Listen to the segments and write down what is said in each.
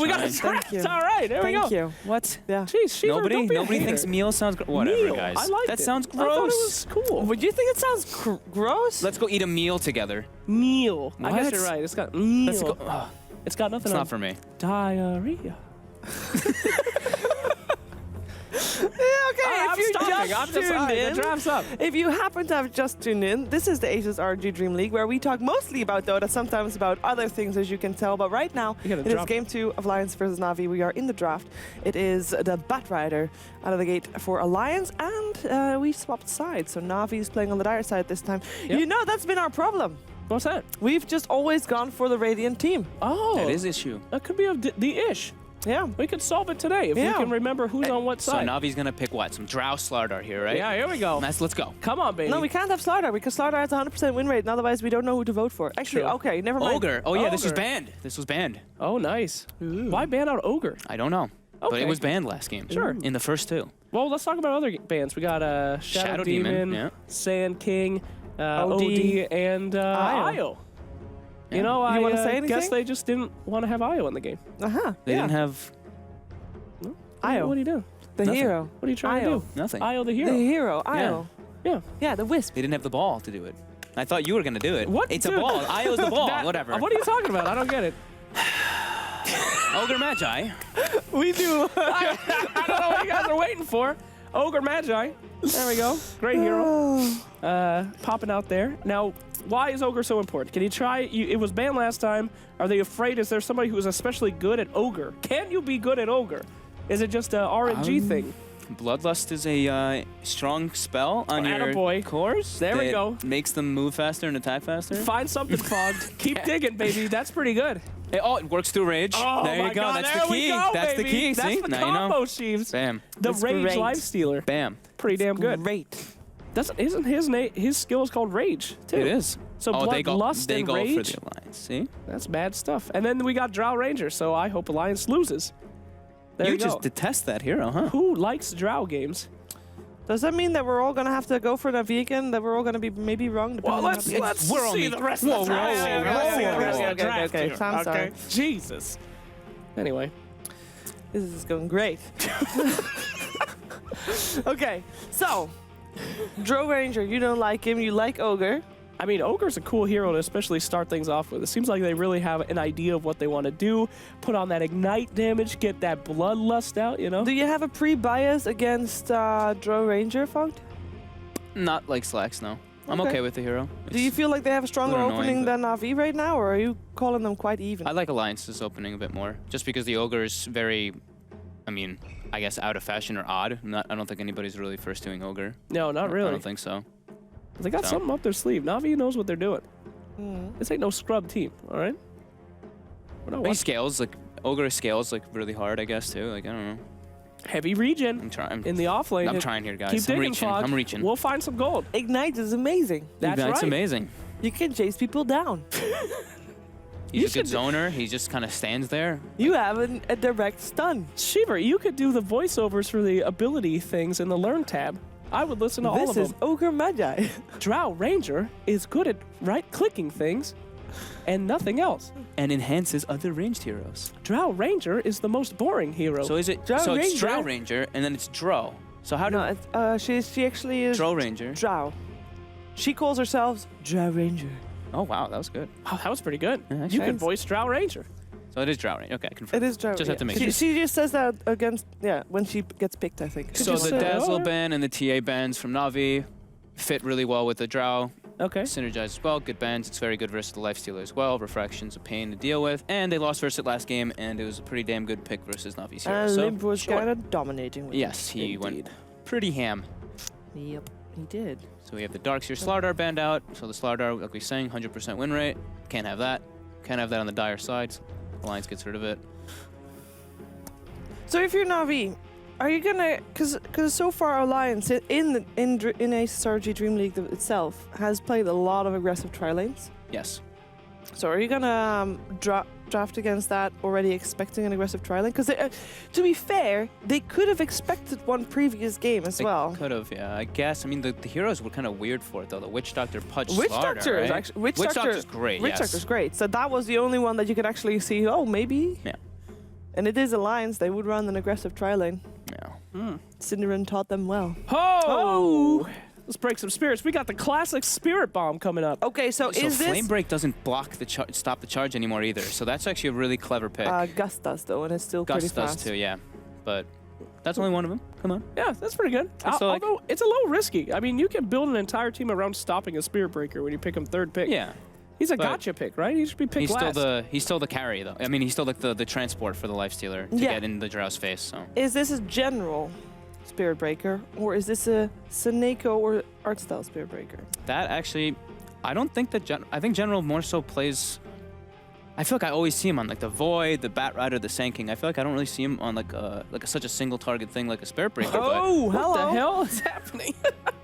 we got a draft. you. All right, there we go. Thank you. What? Yeah. Jeez, Shiver, don't be a Nobody hater. thinks meal sounds whatever, Meal. guys. I like that it. sounds I thought it gross. was cool. Would you think it sounds gross? Let's go eat a meal together. Meal. I guess What? you're right. It's got meal. Let's go. Oh, It's got nothing it's on not for me. diarrhea. Okay, I'm stopping. I'm just the draft's up. If you happen to have just tuned in, this is the ASUS ROG DreamLeague, where we talk mostly about Dota, sometimes about other things, as you can tell. But right now, You gotta it is drop. Game 2 of Alliance versus Na'Vi. We are in the draft. It is the Batrider out of the gate for Alliance, and we swapped sides. So Na'Vi is playing on the dire side this time. Yep. You know, that's been our problem. What's that? We've just always gone for the Radiant team. Oh, That is issue. that could be the ish. Yeah. We could solve it today if we Yeah. can remember who's on what So side. Navi's gonna pick what? Some Drow Slardar here, right? Yeah, here we go. Let's go. Come on, baby. No, we can't have Slardar because Slardar has a 100% win rate, and otherwise we don't know who to vote for. Actually, True. okay, never mind. Ogre. Oh yeah, this was Ogre. banned. This was banned. Oh, nice. Why ban out Ogre? I don't know. But Okay. it was banned last game. Sure. In the first two. Well, let's talk about other bands. We got Shadow Demon, yeah. Sand King, OD, OD, and Io. Yeah. You know, You wanna say guess anything? they just didn't want to have Io in the game. Uh-huh. They yeah. didn't have Io. What are you doing? The Nothing. hero. What are you trying Io. to do? nothing. Io the The hero. hero. Io. Yeah. Yeah, the wisp. They didn't have the ball to do it. I thought you were gonna do it. What? It's Dude. a ball. Io's the ball. That- Whatever. What are you talking about? I don't get it. Ogre Magi. We do. I don't know what you guys are waiting for. Ogre Magi. There we go. Great hero. Popping out there. Now, why is Ogre so important? Can you try? It was banned last time. Are they afraid? Is there somebody who is especially good at Ogre? Can you be good at Ogre? Is it just a RNG thing? Bloodlust is a strong spell on your Attaboy. cores. There we that go. Makes them move faster and attack faster. Find something, Fogged. Keep digging, baby. That's pretty good. It works through rage. Oh there my you go. God, That's there the we key. go, That's the baby. key. That's See? the Now combo, you know. Sheaves. Bam. The That's Rage great. Lifestealer. Bam. Pretty damn good. Great. Isn't his skill is called Rage too? It is. So they go. Bloodlust They and go Rage. for the alliance. See? That's bad stuff. And then we got Drow Ranger, so I hope Alliance loses. There you just go. detest that hero, huh? Who likes Drow games? Does that mean that we're all going to have to go for the vegan, that we're all going to be maybe wrong? Well, depending on let's how- We're see only- the rest Whoa, of the whoa, draft. whoa, here. whoa, Let's see the whoa, rest whoa. of the draft Okay, here. I'm sorry. Jesus. Anyway. This is going great. Okay, so Drow Ranger, you don't like him, you like Ogre. I mean, Ogre's a cool hero to especially start things off with. It seems like they really have an idea of what they want to do. Put on that ignite damage, get that bloodlust out, you know? Do you have a pre-bias against Drow Ranger, Funked? Not like Slacks, no. I'm Okay. okay with the hero. Do you feel like they have a stronger little annoying, opening than Na'Vi right now, or are you calling them quite even? I like Alliance's opening a bit more, just because the Ogre is very, I mean, I guess out of fashion or odd. I don't think anybody's really first doing Ogre. No, not I really. don't think so. They got So. something up their sleeve. Na'Vi knows what they're doing. Mm. This ain't no scrub team, all right? We're not But he watching. scales, like, Ogre scales, like, really hard, I guess, too. Like, I don't know. Heavy regen I'm trying. in the off lane. I'm trying here, guys. Keep I'm digging, reaching. Fog. I'm reaching. We'll find some gold. Ignite is amazing. That's That's right. amazing. You can chase people down. He's You a good should- zoner. He just kind of stands there. You have a direct stun. Shiver, you could do the voiceovers for the ability things in the Learn tab. I would listen to all This of is them. Ogre Magi. Drow Ranger is good at right-clicking things and nothing else. And enhances other ranged heroes. Drow Ranger is the most boring hero. So is it? Drow so it's Ranger. Drow Ranger, and then it's Drow. So how do No, she actually is Drow Ranger? Drow. She calls herself Drow Ranger. Oh wow, that was good. Oh, that was pretty good. Yeah, You could thanks. voice Drow Ranger. So it is Drow Ranger. Okay, confirmed. It is Drow. Just have to make she, sure. she just says that against when she gets picked, I think. So you the say- Dazzle oh, yeah. ban and the TA bans from Na'Vi fit really well with the Drow. Okay. Synergize as well. Good bans. It's very good versus the Lifestealer as well. Refraction's a pain to deal with. And they lost versus it last game, and it was a pretty damn good pick versus Na'Vi's hero. And So, Limp was sure. kind of dominating with Yes, he Indeed. went pretty ham. it. Yep, he did. So we have the Darkseer Slardar banned out. So the Slardar, like we were saying, 100% win rate. Can't have that. Can't have that on the dire side. So Alliance gets rid of it. So if you're Na'Vi, are you gonna? Because so far Alliance in ASUS ROG DreamLeague itself has played a lot of aggressive tri-lanes. Yes. So are you gonna draft against that already expecting an aggressive tri-lane? Because to be fair, they could have expected one previous game as well. Could have, yeah. I guess. I mean, the heroes were kind of weird for it, though. The Witch Doctor Punch Witch Slardar, Doctor is right? actually Witch Doctor's great, Witch yes. Doctor's great. So that was the only one that you could actually see. Oh, maybe. Yeah. And it is Alliance. They would run an aggressive tri lane. Yeah. Cinderin taught them well. Oh! Let's break some spirits. We got the classic Spirit Bomb coming up. Okay, so is this... Flame Break doesn't block the stop the charge anymore either. So that's actually a really clever pick. Gust does, though, and it's still pretty Gus does fast. too, yeah. But that's only one of them. Come on. Yeah, that's pretty good. So, like- Although, it's a little risky. I mean, you can build an entire team around stopping a Spirit Breaker when you pick him third pick. Yeah. He's a But gotcha pick, right? He should be picked last. He's still the carry though. I mean, he's still like the transport for the Lifestealer to get in the Drow's face. So Is this a general Spirit Breaker, or is this a Seneko or art style Spirit Breaker? that actually, I don't think that. I think General more so plays. I feel like I always see him on like the Void, the Bat Rider, the Sand King. I feel like I don't really see him on like such a single target thing like a Spirit Breaker. Oh, What hello. the hell is happening?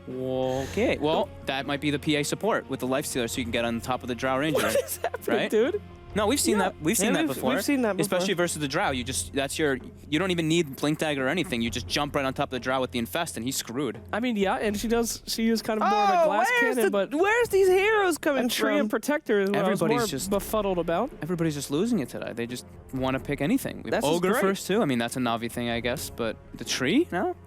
Okay, well that might be the PA support with the Lifestealer, so you can get on the top of the Drow Ranger. What is happening, Right? dude? No, we've seen that. We've seen that before. We've seen that before. Especially versus the Drow. You don't even need Blink Dagger or anything. You just jump right on top of the Drow with the Infest, and he's screwed. I mean, yeah, and she is kind of more of a glass cannon, but where's these heroes coming a Tree from? and Protector is what I was Everybody's more just- befuddled about. Everybody's just losing it today. They just want to pick anything. We have That's just Ogre great. first too. I mean, that's a Na'Vi thing, I guess. But the tree? No?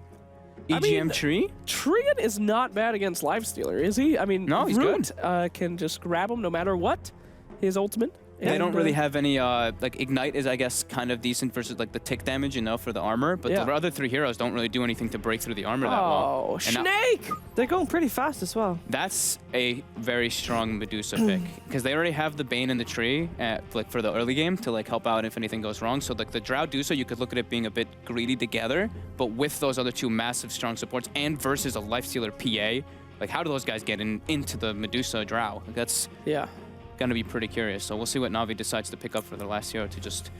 I EGM mean, tree? Trian is not bad against Lifestealer, is he? I mean, No, he's Root can just grab him no matter what. His ultimate. They And, don't really have any, like, Ignite is, I guess, kind of decent versus, like, the tick damage, for the armor. But Yeah. the other three heroes don't really do anything to break through the armor that well. Oh, And Snake! They're going pretty fast as well. That's a very strong Medusa pick because they already have the Bane in the tree like for the early game to like help out if anything goes wrong. So like the Drow Dusa, you could look at it being a bit greedy together, but with those other two massive strong supports and versus a Lifestealer PA, like how do those guys get into the Medusa Drow? Like, that's Yeah. gonna be pretty curious. So we'll see what Na'Vi decides to pick up for their last hero to just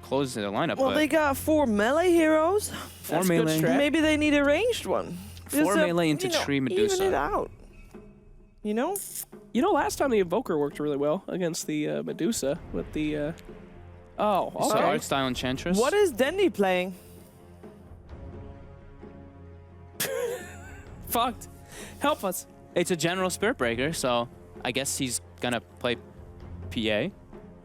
close their lineup. Well, but they got 4 melee heroes. four That's good melee, strat. Maybe they need a ranged one. four melee into you know, tree Medusa. Even it out. You know? You know, last time the Invoker worked really well against the Medusa with the... Oh, So okay. art style Enchantress. What is Dendy playing? Fucked. Help us. It's a general Spirit Breaker, so I guess he's gonna play PA.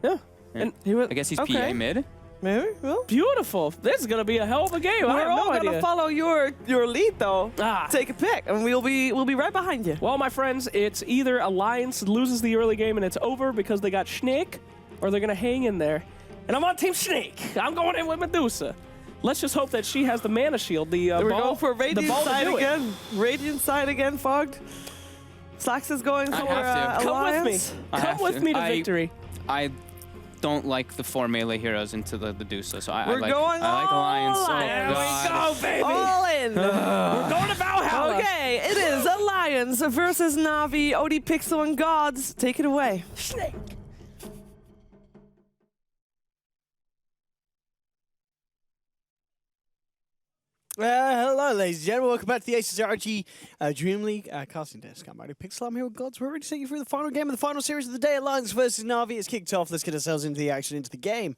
Yeah. And he was, I guess he's okay. PA mid. Maybe. Well, Beautiful. This is going to be a hell of a game. I we're have all no gonna idea. follow your lead though. Ah. Take a pick, and we'll be right behind you. Well, my friends, it's either Alliance loses the early game and it's over because they got Snake, or they're going to hang in there. And I'm on Team Snake. I'm going in with Medusa. Let's just hope that she has the mana shield, the We're ball, going for the Radiant ball to side do it. again. Radiant side again, Fogged. Slacks is going I for have to. Come with me. Alliance. I Come have with to. me to I- victory. I don't like the 4 melee heroes into the Medusa, so I We're like going I like all Alliance. Oh Alliance. god. Go, baby. All in. We're going to Valhalla. Okay, it is Alliance versus Na'Vi. OD Pixel and Gods. Take it away. Snake. Hello, ladies and gentlemen. Welcome back to the ASUS ROG Dream League casting desk. I'm Pixel. I'm here with Gods. We're ready to take you through the final game of the final series of the day. Alliance versus Na'Vi is kicked off. Let's get ourselves into the action, into the game.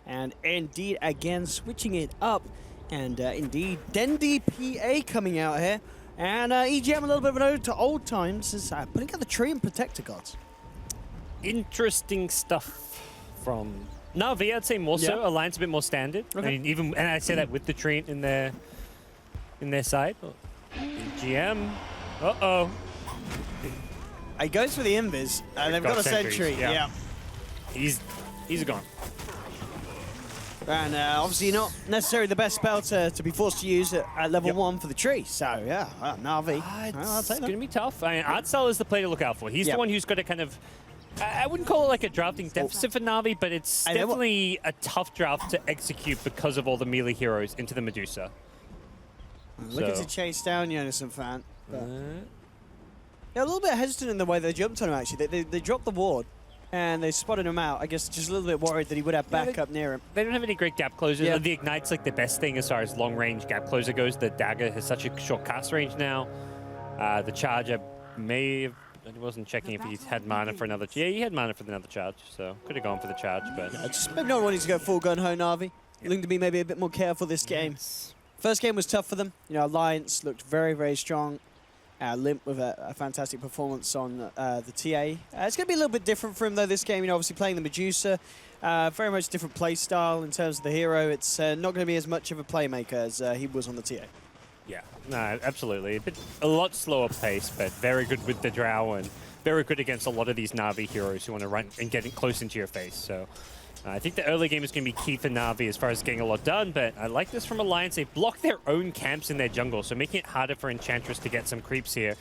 And indeed, again, switching it up. And indeed, Dendy PA coming out here. And EGM, a little bit of an ode to old times, is putting out the tree and protector, Gods. Interesting stuff from Na'Vi, I'd say more so. Yeah. Alliance a bit more standard. Okay. I mean, and I say that with the tree in their side. GM. Uh-oh. He goes for the invis, and they've got a sentries, sentry. yeah. He's gone. And obviously not necessarily the best spell to be forced to use at level Yep. 1 for the tree. So, yeah, Na'Vi. It's I'll take going that. to be tough. I mean, Artsel is the play to look out for. He's Yep. the one who's got to kind of... I wouldn't call it like a drafting deficit for Na'Vi, but it's I know what- definitely a tough draft to execute because of all the melee heroes into the Medusa. Looking So- to chase down Jonas and Fan. But yeah, a little bit hesitant in the way they jumped on him, actually. They dropped the ward, and they spotted him out. I guess just a little bit worried that he would have Yeah, backup near him. They don't have any great gap closers. Yeah. The Ignite's like the best thing as far as long-range gap closer goes. The Dagger has such a short cast range now. The Charger may have... I wasn't checking if he had mana for another... Yeah, he had mana for another charge, so could have gone for the charge, but... Just maybe not wanting to go full gun ho Na'Vi. Looking to be maybe a bit more careful this game. First game was tough for them. You know, Alliance looked very, very strong. Limp with a fantastic performance on the TA. It's going to be a little bit different for him, though, this game. You know, obviously playing the Medusa. Very much different play style in terms of the hero. It's not going to be as much of a playmaker as he was on the TA. Yeah, no, absolutely. A lot slower pace, but very good with the Drow and very good against a lot of these Na'Vi heroes who want to run and get close into your face. So I think the early game is going to be key for Na'Vi as far as getting a lot done, but I like this from Alliance. They block their own camps in their jungle, so making it harder for Enchantress to get some creeps here.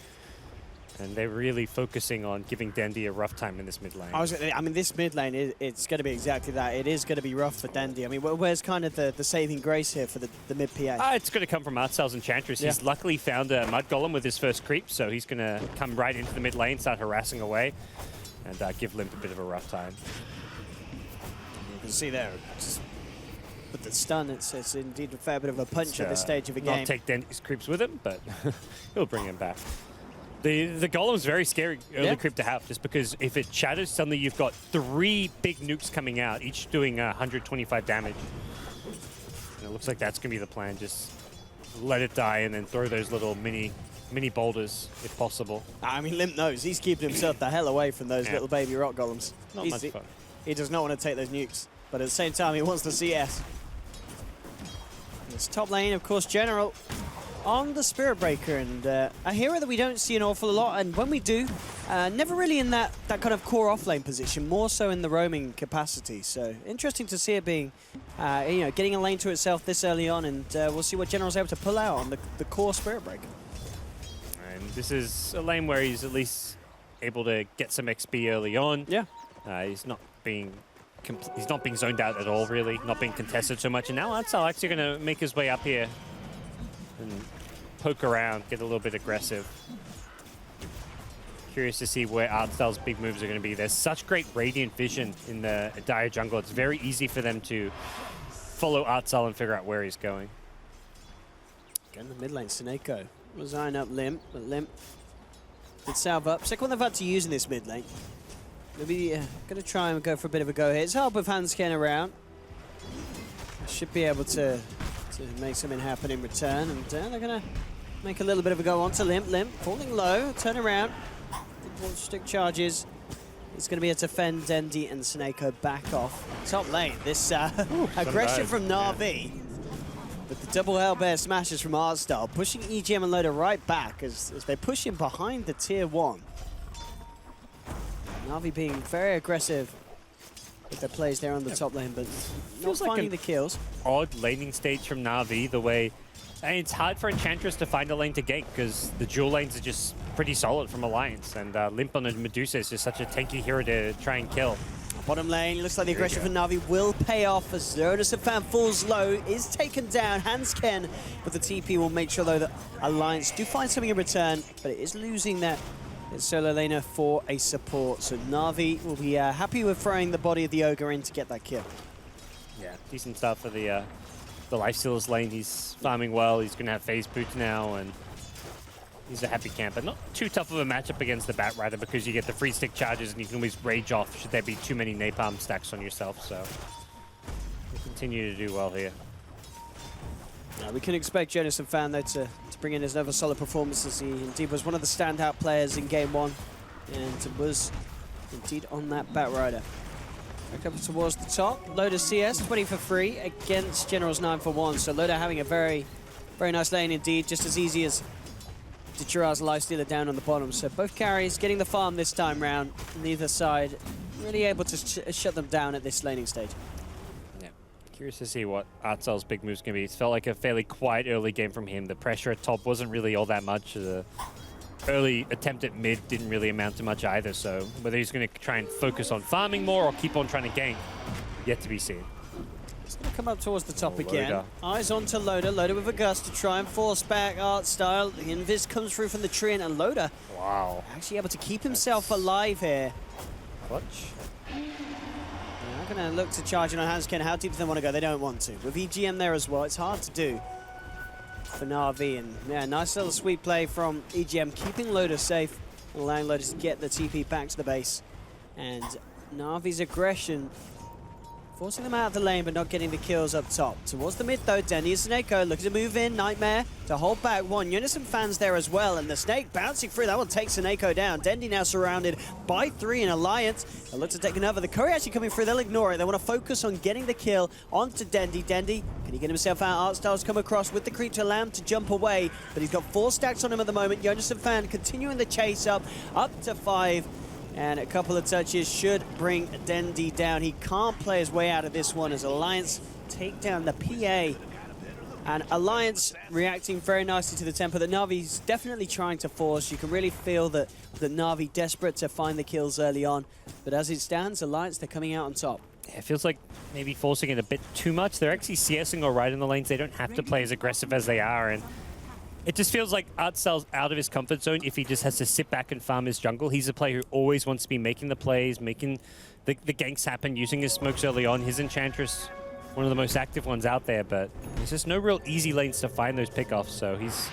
And they're really focusing on giving Dendi a rough time in this mid lane. I mean, this mid lane, it's going to be exactly that. It is going to be rough for Dendi. I mean, where's kind of the saving grace here for the mid PA? It's going to come from Artsal's Enchantress. Yeah. He's luckily found a Mud Golem with his first creep, so he's going to come right into the mid lane, start harassing away, and give Limp a bit of a rough time. You can see there, just with the stun, it's indeed a fair bit of a punch at this stage of the game. Not take Dendi's creeps with him, but he'll bring him back. The Golem's very scary early creep to have, just because if it shatters, suddenly you've got 3 big nukes coming out, each doing 125 damage. And it looks like that's going to be the plan, just let it die and then throw those little mini boulders if possible. I mean, Limp knows. He's keeping himself the hell away from those little baby rock golems. Not much fun. He does not want to take those nukes, but at the same time, he wants the CS. This top lane, of course, General on the Spirit Breaker, and a hero that we don't see an awful lot, and when we do, never really in that kind of core off-lane position, more so in the roaming capacity. So interesting to see it being, getting a lane to itself this early on, and we'll see what General's able to pull out on the core Spirit Breaker. And this is a lane where he's at least able to get some XP early on. Yeah. He's not being zoned out at all, really, not being contested so much, and now Artsal actually going to make his way up here and poke around, get a little bit aggressive. Curious to see where Artsal's big moves are going to be. There's such great radiant vision in the Dire jungle. It's very easy for them to follow Artsal and figure out where he's going. Again, the mid lane, Sineko was eyeing up Limp, but Limp did salve up. Second one they've had to use in this mid lane. Maybe going to try and go for a bit of a go here. It's help with Hansken around. Should be able to make something happen in return, and they're going to make a little bit of a go onto Limp. Limp falling low, turn around, stick charges. It's going to be able to fend Dendi and Sineko back off. Top lane, this aggression from Na'Vi, with the double Hellbear smashes from Artsal, pushing EGM and Loda right back as they push him behind the tier 1. Na'Vi being very aggressive with their plays there on the top lane, but not finding the kills. Odd laning stage from Na'Vi, the way it's hard for Enchantress to find a lane to gank because the dual lanes are just pretty solid from Alliance, and Limp on a Medusa is just such a tanky hero to try and kill. Bottom lane, looks like the aggression from Na'Vi will pay off as Zerona Fan falls low, is taken down. Hansken, but the TP will make sure though that Alliance do find something in return, but it is losing that solo laner for a support. So Na'Vi will be happy with throwing the body of the Ogre in to get that kill. Yeah, decent stuff for the Lifestealers lane. He's farming well. He's going to have phase boots now, and he's a happy camper. Not too tough of a matchup against the Bat Rider because you get the free stick charges and you can always rage off should there be too many napalm stacks on yourself. So we'll continue to do well here. We can expect Jonas and Fan though to bring in another solid performance, as he indeed was one of the standout players in game 1 and was indeed on that Bat Rider. Back up towards the top, Loda CS 20 for free against General's 9 for 1. So Loda having a very, very nice lane indeed, just as easy as Jiraz's Lifestealer down on the bottom. So both carries getting the farm this time round, neither side really able to shut them down at this laning stage. Curious to see what Artsal's big move's going to be. It felt like a fairly quiet early game from him. The pressure at top wasn't really all that much. The early attempt at mid didn't really amount to much either. So whether he's going to try and focus on farming more or keep on trying to gank, yet to be seen. He's going to come up towards the top again. Loda. Eyes onto Loda. Loda with a gust to try and force back Artstyle. The Invis comes through from the tree, and Loda actually able to keep himself alive here. Clutch. They're going to look to charge in on Hansken. How deep do they want to go? They don't want to. With EGM there as well, it's hard to do for Na'Vi. And yeah, nice little sweet play from EGM, keeping Loda safe and allowing Loda to get the TP back to the base. And Na'Vi's aggression Forcing them out of the lane, but not getting the kills up top. Towards the mid, though, Dendy and Snakeo looking to move in. Nightmare to hold back one. Unison fans there as well, and the Snake bouncing through. That one takes Snakeo down. Dendy now surrounded by 3 in Alliance. They'll look to take another. The Curry actually coming through. They'll ignore it. They want to focus on getting the kill onto Dendy. Dendy, can he get himself out? Artstyle's come across with the creep to allow him to jump away, but he's got 4 stacks on him at the moment. Unison fan continuing the chase up to 5. And a couple of touches should bring Dendy down. He can't play his way out of this one as Alliance take down the PA. And Alliance reacting very nicely to the tempo that Na'Vi's definitely trying to force. You can really feel that Na'Vi desperate to find the kills early on. But as it stands, Alliance, they're coming out on top. Yeah, it feels like maybe forcing it a bit too much. They're actually CSing all right in the lanes. They don't have to play as aggressive as they are. And it just feels like Artstyle's out of his comfort zone if he just has to sit back and farm his jungle. He's a player who always wants to be making the plays, making the ganks happen, using his smokes early on. His Enchantress, one of the most active ones out there, but there's just no real easy lanes to find those pickoffs, so he's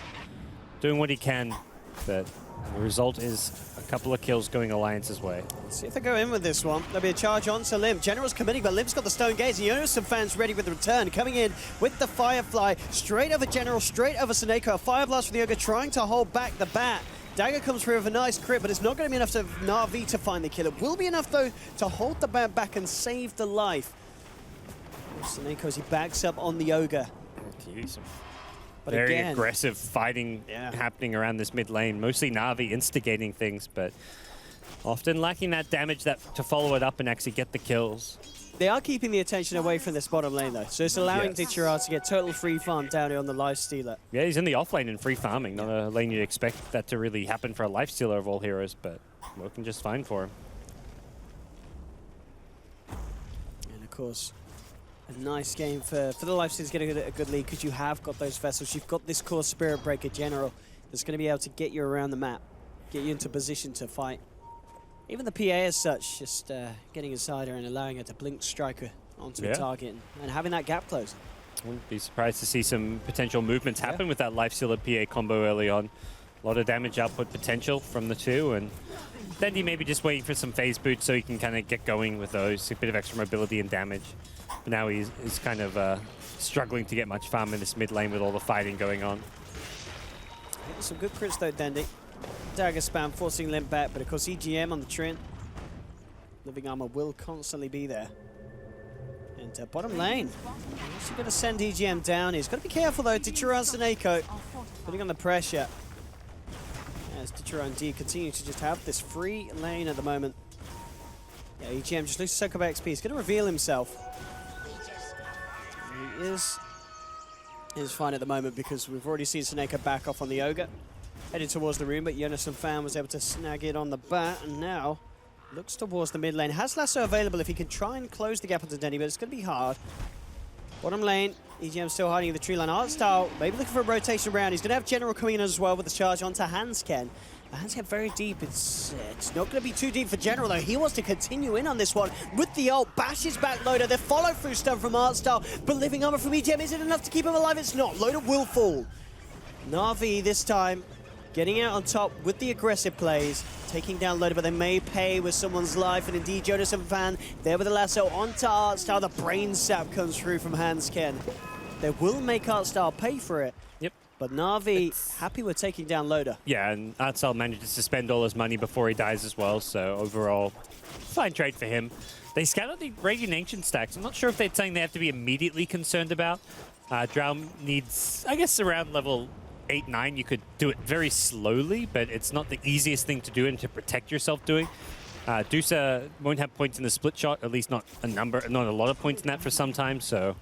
doing what he can, but the result is a couple of kills going Alliance's way. Let's see if they go in with this one. There'll be a charge onto Limp. General's committing, but Limp's got the Stone Gaze, and you know some fans ready with the return. Coming in with the Firefly, straight over General, straight over Snakeo. Fire Blast from the Ogre, trying to hold back the bat. Dagger comes through with a nice crit, but it's not going to be enough for Na'Vi to find the kill. It will be enough, though, to hold the bat back and save the life. Snakeo as he backs up on the Ogre. But very again, aggressive fighting happening around this mid lane. Mostly Na'Vi instigating things, but often lacking that damage to follow it up and actually get the kills. They are keeping the attention away from this bottom lane, though. So it's allowing Ditchera to get total free farm down here on the Lifestealer. Yeah, he's in the off lane in free farming. Not a lane you'd expect that to really happen for a Lifestealer of all heroes, but working just fine for him. And of course, a nice game for the Lifestealers getting a good lead because you have got those vessels. You've got this core Spirit Breaker General that's going to be able to get you around the map, get you into position to fight. Even the PA as such, just getting inside her and allowing her to blink Striker onto the target and having that gap close. Wouldn't be surprised to see some potential movements happen with that Lifestealer PA combo early on. A lot of damage output potential from the two, and then you maybe just waiting for some phase boots so he can kind of get going with those, a bit of extra mobility and damage. But now he's kind of struggling to get much farm in this mid lane with all the fighting going on. Some good crits though, Dendy. Dagger spam forcing Limp back, but of course EGM on the Trin. Living Armor will constantly be there. And bottom lane, he's going to send EGM down. He's got to be careful though. Ditchera and Snakeo putting on the pressure. As Ditchera and D continue to just have this free lane at the moment. Yeah, EGM just looks to soak up XP. He's going to reveal himself. He is fine at the moment because we've already seen Snakeo back off on the Ogre. Headed towards the room, but Jonas and Fan was able to snag it on the bat, and now looks towards the mid lane. Has Lasso available if he can try and close the gap onto Denny, but it's going to be hard. Bottom lane, EGM still hiding in the tree line. Artstyle maybe looking for a rotation around. He's going to have General coming in as well with the charge onto Hansken. Hansken very deep. It's not going to be too deep for General, though. He wants to continue in on this one with the ult. Bashes back Loader. The follow-through stun from Artstyle, but Living Armor from EGM. Is it enough to keep him alive? It's not. Loader will fall. Na'Vi this time getting out on top with the aggressive plays, taking down Loader, but they may pay with someone's life, and indeed Jonas and Van there with the lasso onto Artstyle. The brain sap comes through from Hansken. They will make Artstyle pay for it. Yep. But Na'Vi happy with taking down Loader. Yeah, and Artstyle manages to spend all his money before he dies as well, so overall, fine trade for him. They scouted the Radiant Ancient stacks. I'm not sure if they're saying they have to be immediately concerned about. Drow needs, I guess, around level 8, 9, you could do it very slowly, but it's not the easiest thing to do and to protect yourself doing. Dusa won't have points in the split shot, at least not a lot of points in that for some time, so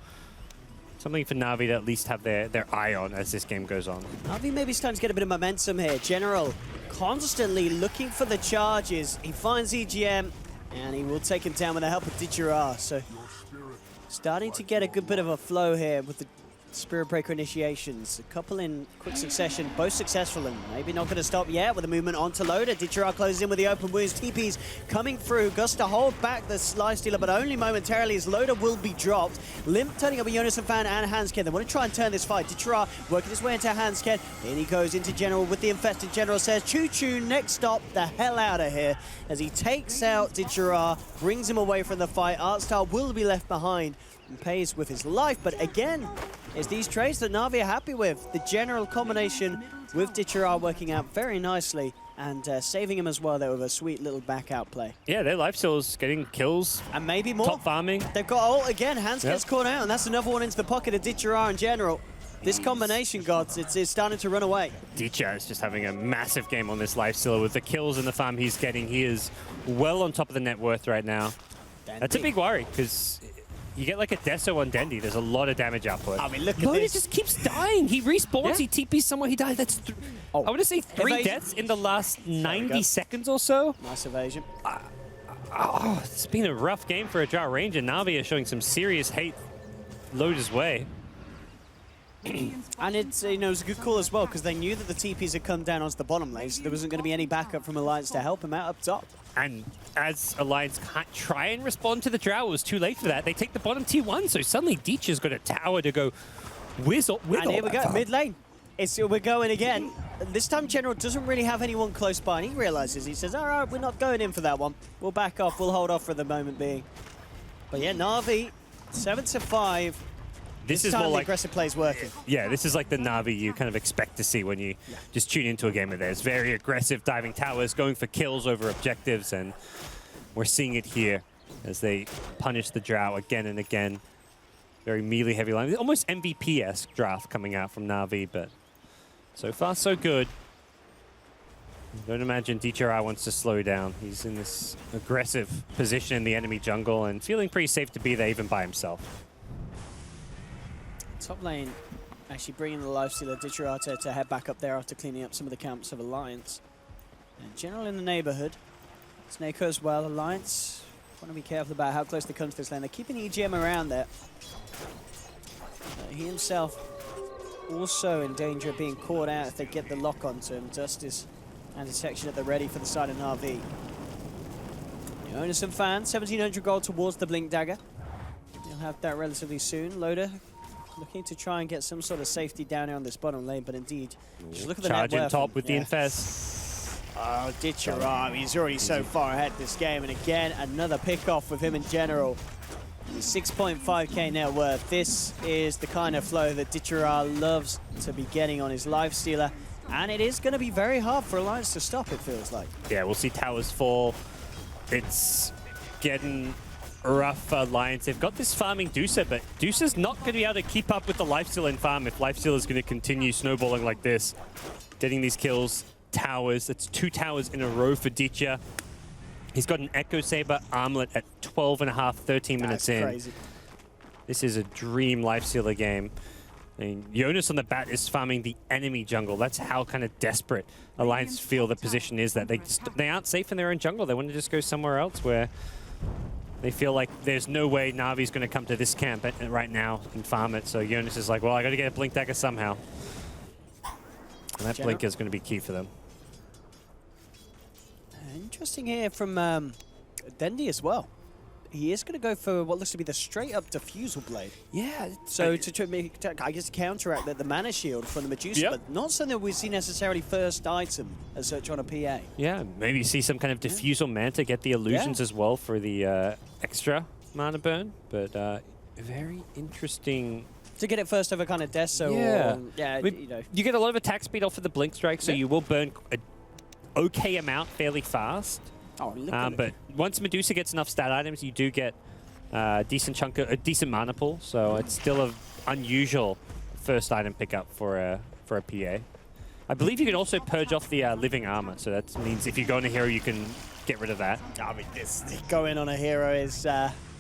something for Na'Vi to at least have their eye on as this game goes on. Na'Vi maybe starting to get a bit of momentum here. General constantly looking for the charges. He finds EGM, and he will take him down with the help of Ditchera. So starting to get a good bit of a flow here with the Spirit Breaker initiations, a couple in quick succession, both successful, and maybe not going to stop yet with a movement onto Loda. Ditchara closes in with the open wounds. TP's coming through. Gus to hold back the Lifestealer, but only momentarily as Loda will be dropped. Limp turning up with Jonas and Fan and Hansked. They want to try and turn this fight. Ditchara working his way into Hansked. In he goes into General with the Infested. General says, choo-choo, next stop, the hell out of here. As he takes out Ditchara, brings him away from the fight. Artstar will be left behind and pays with his life, but again, it's these trades that Na'Vi are happy with. The general combination with Ditchara working out very nicely and saving him as well there with a sweet little back out play. Yeah, their lifesteal's getting kills. And maybe more. Top farming. They've got ult again. Hans gets caught out, and that's another one into the pocket of Ditchara in general. This combination, gods, it's starting to run away. Ditchara is just having a massive game on this lifestealer with the kills and the farm he's getting. He is well on top of the net worth right now. That's a big worry, because you get like a Deso on Dendi, there's a lot of damage output. I mean, look at Loda this. just keeps dying. He respawns, he TPs somewhere, he dies. That's I want to say 3 Evasion. deaths in the last 90 seconds or so. Nice evasion. Oh, it's been a rough game for a Drow Ranger. Na'Vi are showing some serious hate Loda's way. And it's, you know, it was a good call as well, because they knew that the TPs had come down onto the bottom lane, so there wasn't going to be any backup from Alliance to help him out up top. And as Alliance can't try and respond to the Drow, it was too late for that. They take the bottom T1, so suddenly Ditchara's got a tower to go whizzle. And here we go, mid lane. We're going again. This time General doesn't really have anyone close by, and he realizes, he says, all right, we're not going in for that one. We'll back off, we'll hold off for the moment being. But yeah, Na'Vi, 7-5. This is time more the like aggressive play is working. Yeah, this is like the Na'Vi you kind of expect to see when you just tune into a game of theirs. Very aggressive diving towers, going for kills over objectives, and we're seeing it here as they punish the Drow again and again. Very melee heavy line. Almost MVP-esque draft coming out from Na'Vi, but so far so good. Don't imagine Ditchara wants to slow down. He's in this aggressive position in the enemy jungle and feeling pretty safe to be there even by himself. Top lane actually bringing the Lifestealer Ditchara to head back up there after cleaning up some of the camps of Alliance. And General in the neighborhood. Snako as well. Alliance want to be careful about how close they come to this lane. They're keeping EGM around there. He himself also in danger of being caught out if they get the lock onto him. Justice and detection at the ready for the side of Na'Vi. Jonas and Fan, 1,700 gold towards the Blink Dagger. He'll have that relatively soon. Loda looking to try and get some sort of safety down here on this bottom lane, but indeed, just look at the Charge net in worth. top with the Infest. Oh, Ditchara, he's already so far ahead this game, and again, another pick-off with him in general. 6.5k net worth. This is the kind of flow that Ditchara loves to be getting on his Lifestealer, and it is going to be very hard for Alliance to stop, it feels like. Yeah, we'll see towers fall. It's getting rough for Alliance. They've got this farming Deucer, but Deucer's not going to be able to keep up with the Lifesteal in farm if Lifesteal is going to continue snowballing like this. Getting these kills, towers. That's 2 towers in a row for Ditchara. He's got an Echo Saber armlet at 12.5, 13 minutes in. Crazy. This is a dream Lifestealer game. I mean, Jonas on the bat is farming the enemy jungle. That's how kind of desperate Alliance feel the position is, that they aren't safe in their own jungle. They want to just go somewhere else where they feel like there's no way Na'Vi's going to come to this camp right now and farm it. So Jonas is like, well, I got to get a Blink Dagger somehow. And that Blink is going to be key for them. Interesting here from Dendi as well. He is going to go for what looks to be the straight-up Diffusal Blade. Yeah. So I guess counteract the mana shield from the Medusa, but not something that we see necessarily first item as such on a PA. Yeah, maybe see some kind of Diffusal Manta, get the illusions as well for the extra mana burn. But very interesting. To get it first over kind of Deso. Yeah. You know. You get a lot of attack speed off of the Blink Strike, so you will burn an okay amount fairly fast. Oh, look at But once Medusa gets enough stat items, you do get a decent mana pool. So it's still an unusual first item pickup for a PA. I believe you can also purge off the living armor. So that means if you go on a hero, you can get rid of that. I mean, this going on a hero is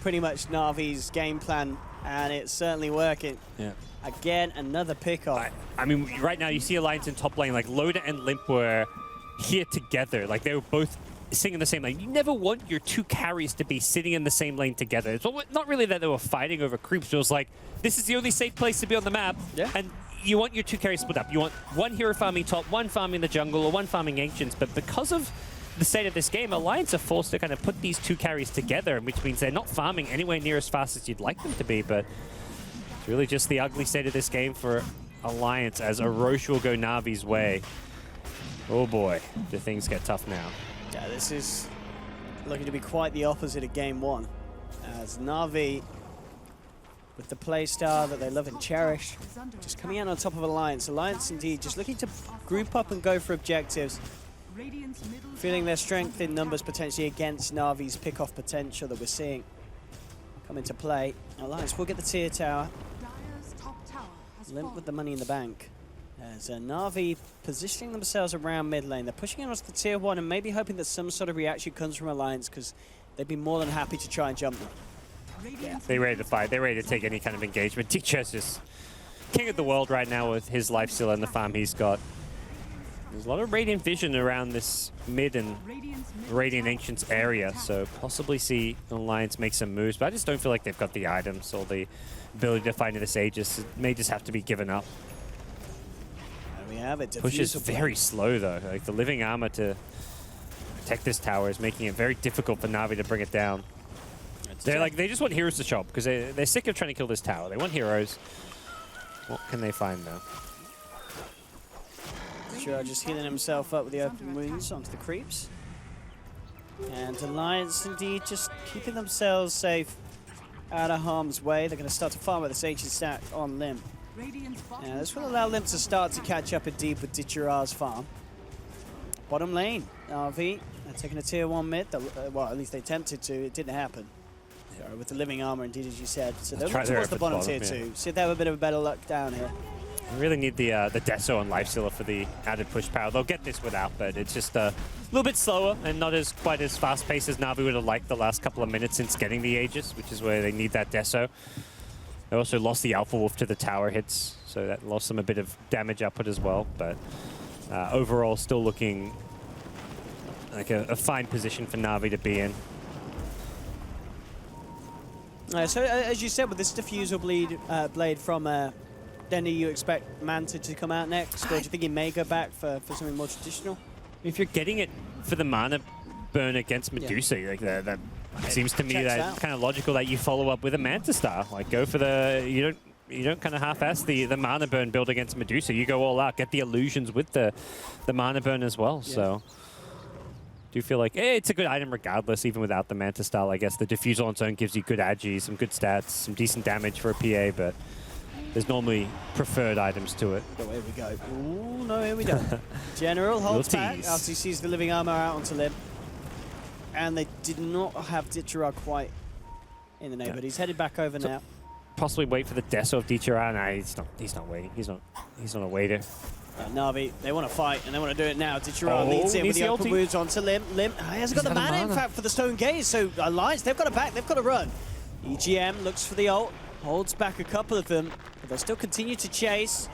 pretty much Na'Vi's game plan, and it's certainly working. Yeah. Again, another pickoff. I mean, right now you see Alliance in top lane, like Loda and Limp were here together. Like they were both sitting in the same lane. You never want your 2 carries to be sitting in the same lane together. It's not really that they were fighting over creeps. It was like, this is the only safe place to be on the map. Yeah. And you want your 2 carries split up. You want one hero farming top, one farming the jungle, or one farming ancients. But because of the state of this game, Alliance are forced to kind of put these 2 carries together, which means they're not farming anywhere near as fast as you'd like them to be. But it's really just the ugly state of this game for Alliance as Orochi will go Na'Vi's way. Oh boy, do things get tough now. Yeah, this is looking to be quite the opposite of game 1. As Na'Vi, with the play style that they love and cherish, just coming out on top of Alliance. Alliance indeed just looking to group up and go for objectives. Feeling their strength in numbers potentially against Na'Vi's pick-off potential that we're seeing come into play. Alliance will get the tier tower. Limp with the money in the bank. As Na'Vi positioning themselves around mid lane. They're pushing across the tier 1 and maybe hoping that some sort of reaction comes from Alliance because they'd be more than happy to try and jump them. Yeah, they're ready to fight. They're ready to take any kind of engagement. Teacher's just king of the world right now with his lifesteal and the farm he's got. There's a lot of Radiant Vision around this mid and Radiant Ancients area, so possibly see Alliance make some moves, but I just don't feel like they've got the items or the ability to find this Aegis. It may just have to be given up. There we have it. Push is very slow though. Like the living armor to protect this tower is making it very difficult for Na'Vi to bring it down. They just want heroes to show up because they're sick of trying to kill this tower. They want heroes. What can they find though? Sure, just healing himself up with the open wounds onto the creeps. And Alliance indeed just keeping themselves safe out of harm's way. They're going to start to farm with this ancient stack on Limp. And this will allow Limp to start to catch up in deep with Ditchira's farm. Bottom lane, RV taking a tier 1 mid. Well, at least they attempted to. It didn't happen. Sorry, with the living armor, indeed, as you said. So they'll look towards the bottom tier 2. See if they have a bit of a better luck down here. We really need the Deso and Lifestealer for the added push power. They'll get this without, but it's just a little bit slower and not as quite as fast-paced as Na'Vi would have liked the last couple of minutes since getting the Aegis, which is where they need that Deso. They also lost the Alpha Wolf to the tower hits, so that lost them a bit of damage output as well. But overall, still looking like a fine position for Na'Vi to be in. So as you said, with this diffusal blade from then do you expect Manta to come out next, or do you think he may go back for something more traditional? If you're getting it for the mana burn against Medusa, like that seems to me that kind of logical that you follow up with a Manta Star. Like go for the you don't kind of half-ass the mana burn build against Medusa. You go all out, get the illusions with the mana burn as well. Yeah. So do you feel like it's a good item regardless, even without the Manta Style? I guess the Diffusal on its own gives you good agi, some good stats, some decent damage for a PA, but there's normally preferred items to it. Oh, here we go. Ooh, no, here we go. General holds back after he sees the living armor out onto Limp. And they did not have Ditchira quite in the neighborhood. He's headed back over now. Possibly wait for the Deso of Ditchira. Nah, he's not waiting. He's not a waiter. Na'Vi, they want to fight, and they want to do it now. Ditchira leads in with the open moves onto Limp. Limp hasn't got the mana, in fact, for the Stone Gaze, so Alliance, they've got to back, they've got to run. EGM looks for the ult, holds back a couple of them, but they'll still continue to chase.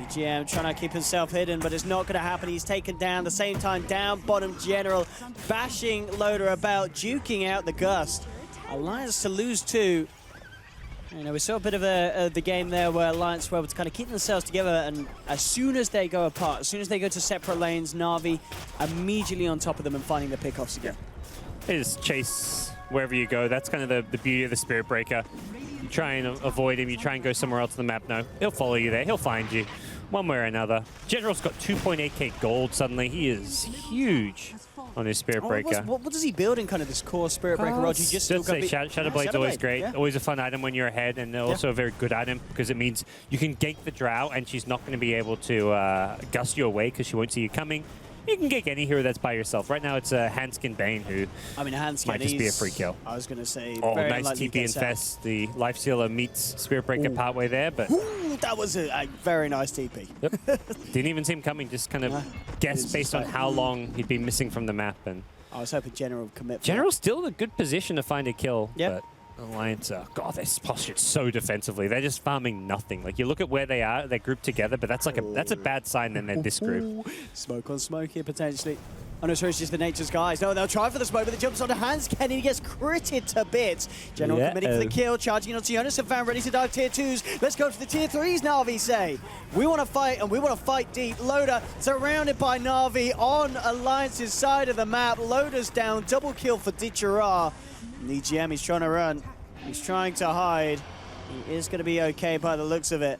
EGM trying to keep himself hidden, but it's not going to happen. He's taken down. The same time, down bottom General, bashing Loader about, duking out the Gust. Alliance to lose 2. You know, we saw a bit of the game there where Alliance were able to kind of keep themselves together, and as soon as they go apart, as soon as they go to separate lanes, Na'Vi immediately on top of them and finding the pickoffs again. They just chase wherever you go. That's kind of the beauty of the Spirit Breaker. You try and avoid him, you try and go somewhere else on the map. No, he'll follow you there, he'll find you, one way or another. General's got 2.8k gold suddenly. He is huge on his Spirit Breaker. What does he build in kind of this core Spirit Breaker, Roger? Just say Shadow Blade's always great. Yeah. Always a fun item when you're ahead, and also a very good item because it means you can gank the Drow and she's not going to be able to gust you away because she won't see you coming. You can gank any hero that's by yourself. Right now it's Hanskin Bane who might just be a free kill. I was going to say, very nice TP Infest. The Lifestealer meets Spirit Breaker partway there, but that was a very nice TP. Yep. Didn't even see him coming, just kind of guessed based on how long he'd been missing from the map. And I was hoping General would commit. General's still in a good position to find a kill, but Alliance, God, they're postured so defensively. They're just farming nothing. Like, you look at where they are, they're grouped together, but that's like that's a bad sign then they're this group. Smoke on smoke here, potentially. Oh no, sorry, it's just the Nature's guys. No, they'll try for the smoke, but it jumps onto hands. Kennedy gets critted to bits. General committing for the kill, charging onto Jonas and Fan, ready to dive tier 2s. Let's go for the tier 3s, Na'Vi say. We want to fight, and we want to fight deep. Loda surrounded by Na'Vi on Alliance's side of the map. Loda's down, double kill for Ditchara. The GM, he's trying to run. He's trying to hide. He is going to be okay by the looks of it.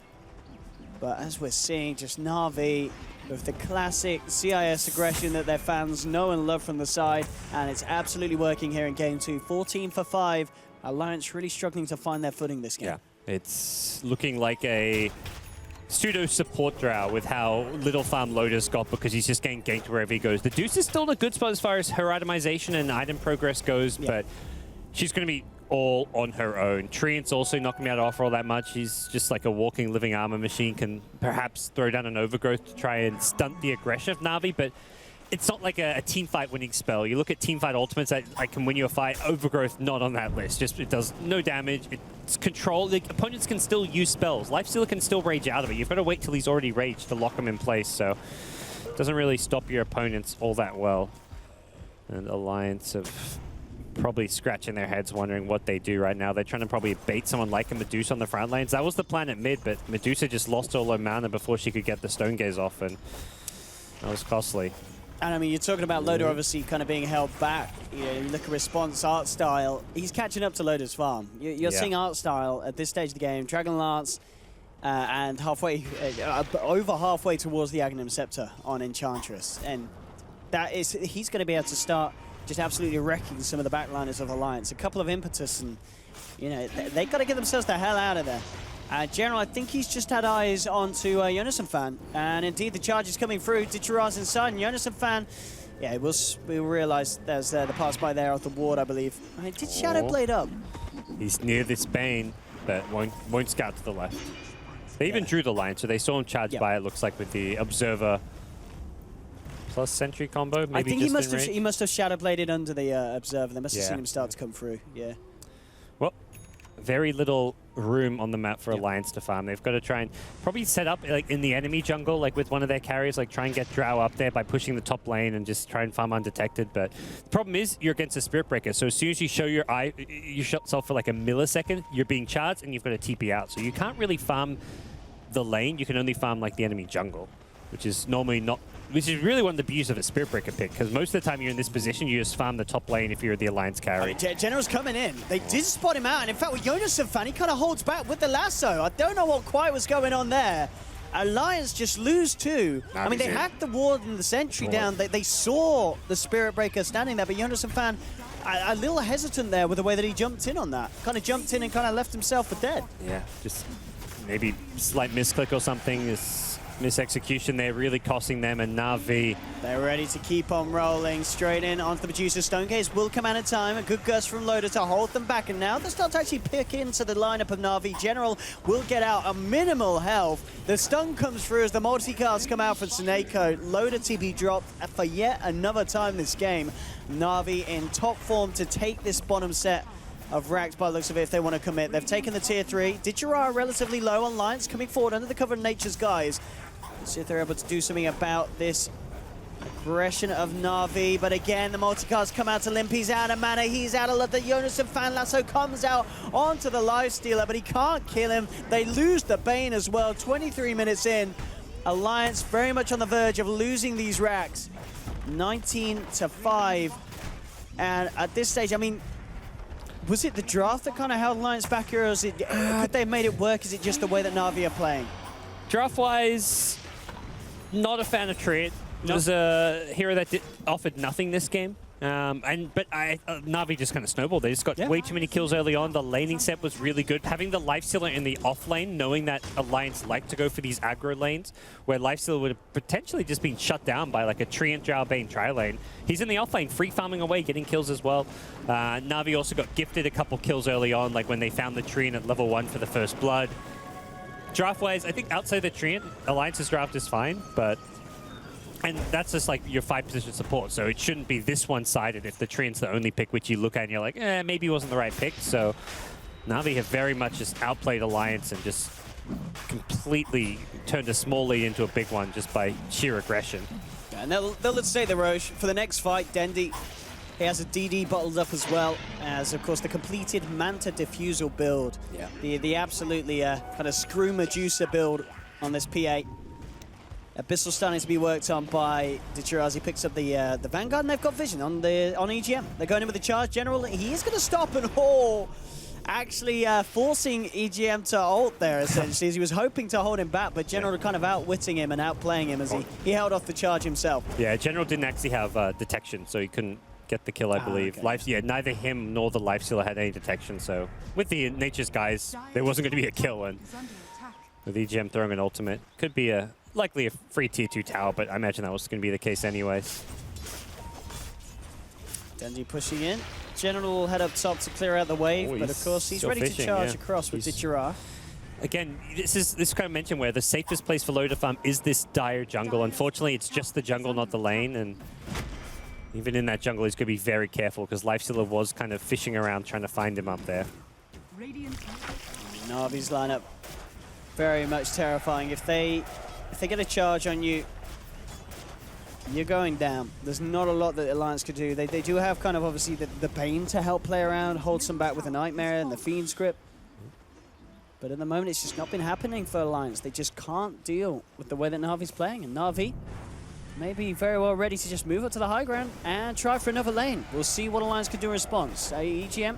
But as we're seeing, just Na'Vi with the classic CIS aggression that their fans know and love from the side, and it's absolutely working here in Game 2. 14 for 5. Alliance really struggling to find their footing this game. Yeah, it's looking like a pseudo-support drow with how little farm Loda's got because he's just getting ganked wherever he goes. The Deuce is still in a good spot as far as her itemization and item progress goes, but she's going to be all on her own. Treant's also not going to be able to offer all that much. He's just like a walking, living armor machine, can perhaps throw down an overgrowth to try and stunt the aggression of Na'Vi, but it's not like a team fight winning spell. You look at team fight ultimates that can win you a fight. Overgrowth not on that list. Just it does no damage. It's control. The opponents can still use spells. Lifestealer can still rage out of it. You've got to wait till he's already raged to lock him in place. So it doesn't really stop your opponents all that well. And Alliance have probably scratching their heads wondering what they do right now. They're trying to probably bait someone like a Medusa on the front lanes. That was the plan at mid, but Medusa just lost all her mana before she could get the Stone Gaze off, and that was costly. And I mean, you're talking about Loda obviously kind of being held back. You know, you look at response, art style. He's catching up to Loda's farm. You're seeing art style at this stage of the game. Dragonlance and halfway, over halfway towards the Aghanim Scepter on Enchantress. And that is, he's going to be able to start just absolutely wrecking some of the backliners of Alliance. A couple of impetus, and you know they got to get themselves the hell out of there. General, I think he's just had eyes onto Jonas and Fan, and indeed the charge is coming through. Ditchara's inside, and Jonas and Fan, yeah, we'll realize there's the pass by there off the ward, I believe. Did Shadowblade up? He's near this Bane, but won't scout to the left. They even drew the line, so they saw him charge by. It looks like with the Observer plus Sentry combo. Maybe I think just he must have Shadowbladed under the Observer. They must have seen him start to come through. Yeah. Well, very little room on the map for Alliance to farm. They've got to try and probably set up like in the enemy jungle, like with one of their carriers, like try and get Drow up there by pushing the top lane and just try and farm undetected. But the problem is you're against a Spirit Breaker, so as soon as you show yourself for like a millisecond, you're being charged and you've got to TP out. So you can't really farm the lane. You can only farm like the enemy jungle, which is normally not. Which is really one of the beauties of a Spirit Breaker pick, because most of the time you're in this position, you just farm the top lane if you're the Alliance carry. General's coming in. They did spot him out, and in fact, with Jonas and Fan, he kind of holds back with the lasso. I don't know what quite was going on there. Alliance just lose two. I mean, they hacked the ward and the sentry down. They saw the Spirit Breaker standing there, but Jonas and Fan, a little hesitant there with the way that he jumped in on that. Kind of jumped in and kind of left himself for dead. Yeah, just maybe slight misclick or something. This misexecution there really costing them, and Na'Vi. They're ready to keep on rolling straight in onto the Medusa. Stone Gaze will come out in time. A good gust from Loda to hold them back, and now they start to actually pick into the lineup of Na'Vi. General will get out a minimal health. The stun comes through as the multicast come out for Tsuneko. Loda TP dropped for yet another time this game. Na'Vi in top form to take this bottom set of racks by the looks of it if they want to commit. They've taken the tier 3. Ditchara relatively low on Alliance, coming forward under the cover of Nature's guys. Let's see if they're able to do something about this aggression of Na'Vi. But again, the multicast come out to Limp. He's out of mana. He's out of luck. The Jonas and Fan lasso comes out onto the Lifestealer, but he can't kill him. They lose the Bane as well. 23 minutes in. Alliance very much on the verge of losing these racks. 19-5. And at this stage, I mean, was it the draft that kind of held Alliance back here, or is it, could they have made it work? Is it just the way that Na'Vi are playing? Draft-wise, not a fan of Treant. It was a hero that offered nothing this game. But Na'Vi just kind of snowballed. They just got way too many kills early on. The laning set was really good. Having the Lifestealer in the off lane, knowing that Alliance like to go for these aggro lanes, where Lifestealer would have potentially just been shut down by like a Treant Drow Bane tri-lane. He's in the off lane, free farming away, getting kills as well. Na'Vi also got gifted a couple kills early on, like when they found the Treant at level 1 for the first blood. Draft-wise, I think outside the Treant, Alliance's draft is fine, and that's just like your 5-position support, so it shouldn't be this one-sided if the Treant's the only pick which you look at and you're like, maybe it wasn't the right pick. So Na'Vi have very much just outplayed Alliance and just completely turned a small lead into a big one just by sheer aggression. And they'll let's say the Roche for the next fight. Dendi, he has a DD bottled up as well as, of course, the completed Manta Diffusal build. Yeah. The absolutely kind of screw Medusa build on this P8. Abyssal starting to be worked on by Ditcher as he picks up the Vanguard, and they've got vision on EGM. They're going in with the charge. General, he is going to stop and haul, actually forcing EGM to ult there, essentially, as he was hoping to hold him back, but General kind of outwitting him and outplaying him as he held off the charge himself. Yeah, General didn't actually have detection, so he couldn't get the kill, I believe. Okay. Neither him nor the Lifestealer had any detection, so with the Nature's guys, there wasn't going to be a kill, and with EGM throwing an ultimate, could be likely a free tier 2 tower, but I imagine that was going to be the case anyways. Dendi pushing in. General will head up top to clear out the wave, but of course he's ready to charge across with Ditcher. Again, this kind of mentioned where the safest place for low to farm is this dire jungle. Unfortunately, it's just the jungle, not the lane, and even in that jungle, he's going to be very careful because Lifestealer was kind of fishing around trying to find him up there. Na'Vi's lineup, very much terrifying. If they get a charge on you, you're going down. There's not a lot that Alliance could do. They do have kind of obviously the Bane to help play around, hold some back with the Nightmare and the Fiend script. But at the moment, it's just not been happening for Alliance. They just can't deal with the way that Na'Vi's playing. And Na'Vi may be very well ready to just move up to the high ground and try for another lane. We'll see what Alliance can do in response. EGM